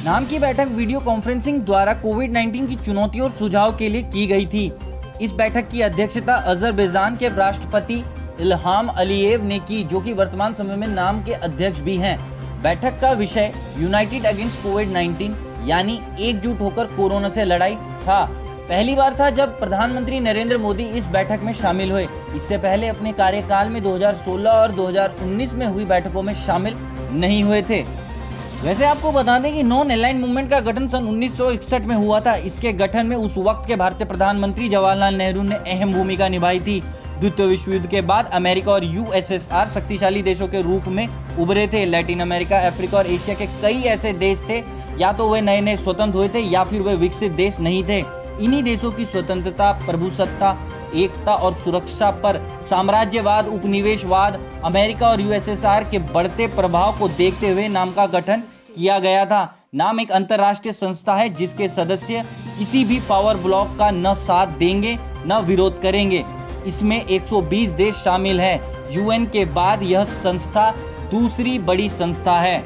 नाम की बैठक वीडियो कॉन्फ्रेंसिंग द्वारा कोविड-19 की चुनौतियों और सुझाव के लिए की गई थी। इस बैठक की अध्यक्षता अजरबैजान के राष्ट्रपति इल्हाम अलीयेव ने की, जो कि वर्तमान समय में नाम के अध्यक्ष भी हैं। बैठक का विषय यूनाइटेड अगेंस्ट कोविड-19 यानी एकजुट होकर कोरोना से लड़ाई था। पहली बार था जब प्रधानमंत्री नरेंद्र मोदी इस बैठक में शामिल हुए। इससे पहले अपने कार्यकाल में 2016 और 2019 में हुई बैठकों में शामिल नहीं हुए थे। वैसे आपको बता दें कि नॉन अलाइंड मूवमेंट का गठन सन 1961 में हुआ था। इसके गठन में उस वक्त के भारतीय प्रधानमंत्री जवाहरलाल नेहरू ने अहम भूमिका निभाई थी। द्वितीय विश्व युद्ध के बाद अमेरिका और यूएसएसआर शक्तिशाली देशों के रूप में उभरे थे। लैटिन अमेरिका, अफ्रीका और एशिया के कई ऐसे देश थे, या तो वे नए नए स्वतंत्र हुए थे या फिर वे विकसित देश नहीं थे। इन्हीं देशों की स्वतंत्रता, प्रभुसत्ता, एकता और सुरक्षा पर साम्राज्यवाद, उपनिवेशवाद, अमेरिका और यूएसएसआर के बढ़ते प्रभाव को देखते हुए नाम का गठन किया गया था। नाम एक अंतर्राष्ट्रीय संस्था है जिसके सदस्य किसी भी पावर ब्लॉक का न साथ देंगे न विरोध करेंगे। इसमें 120 देश शामिल हैं। यूएन के बाद यह संस्था दूसरी बड़ी संस्था है।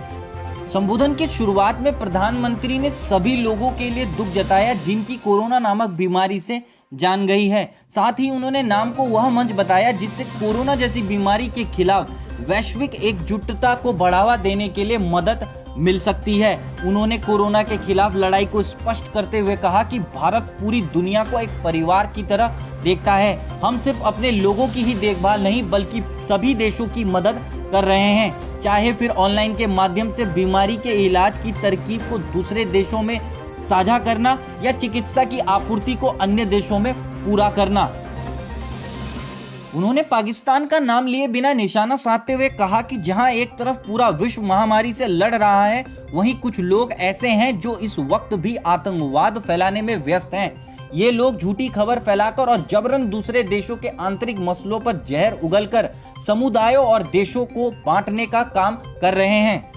संबोधन की शुरुआत में प्रधानमंत्री ने सभी लोगों के लिए दुख जताया जिनकी कोरोना नामक बीमारी से जान गई है। साथ ही उन्होंने नाम को वह मंच बताया जिससे कोरोना जैसी बीमारी के खिलाफ वैश्विक एकजुटता को बढ़ावा देने के लिए मदद मिल सकती है। उन्होंने कोरोना के खिलाफ लड़ाई को स्पष्ट करते हुए कहा कि भारत पूरी दुनिया को एक परिवार की तरह देखता है। हम सिर्फ अपने लोगों की ही देखभाल नहीं बल्कि सभी देशों की मदद कर रहे हैं, चाहे फिर ऑनलाइन के माध्यम से बीमारी के इलाज की तरकीब को दूसरे देशों में साझा करना या चिकित्सा की आपूर्ति को अन्य देशों में पूरा करना। उन्होंने पाकिस्तान का नाम लिए बिना निशाना साधते हुए कहा कि जहां एक तरफ पूरा विश्व महामारी से लड़ रहा है, वहीं कुछ लोग ऐसे हैं जो इस वक्त भी आतंकवाद फैलाने में व्यस्त हैं। ये लोग झूठी खबर फैलाकर और जबरन दूसरे देशों के आंतरिक मसलों पर जहर उगलकर समुदायों और देशों को बांटने का काम कर रहे हैं।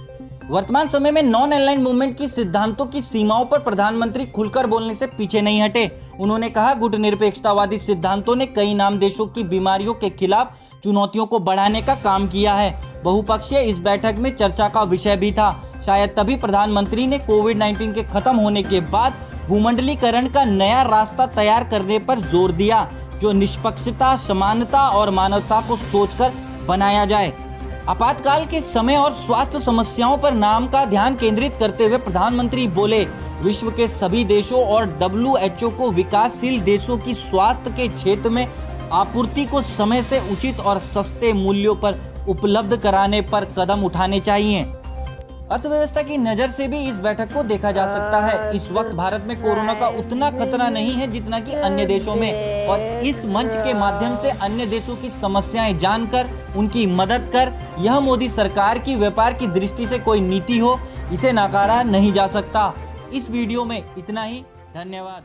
वर्तमान समय में नॉन अलाइंड मूवमेंट की सिद्धांतों की सीमाओं पर प्रधानमंत्री खुलकर बोलने से पीछे नहीं हटे। उन्होंने कहा, गुटनिरपेक्षतावादी सिद्धांतों ने कई नाम देशों की बीमारियों के खिलाफ चुनौतियों को बढ़ाने का काम किया है। बहुपक्षीय इस बैठक में चर्चा का विषय भी था। शायद तभी प्रधानमंत्री ने कोविड-19 के खत्म होने के बाद भूमंडलीकरण का नया रास्ता तैयार करने पर जोर दिया, जो निष्पक्षता, समानता और मानवता को सोचकर बनाया जाए। आपातकाल के समय और स्वास्थ्य समस्याओं पर नाम का ध्यान केंद्रित करते हुए प्रधानमंत्री बोले, विश्व के सभी देशों और WHO को विकासशील देशों की स्वास्थ्य के क्षेत्र में आपूर्ति को समय से उचित और सस्ते मूल्यों पर उपलब्ध कराने पर कदम उठाने चाहिए। अर्थव्यवस्था की नजर से भी इस बैठक को देखा जा सकता है। इस वक्त भारत में कोरोना का उतना खतरा नहीं है जितना कि अन्य देशों में, और इस मंच के माध्यम से अन्य देशों की समस्याएं जानकर उनकी मदद कर यह मोदी सरकार की व्यापार की दृष्टि से कोई नीति हो, इसे नकारा नहीं जा सकता। इस वीडियो में इतना ही। धन्यवाद।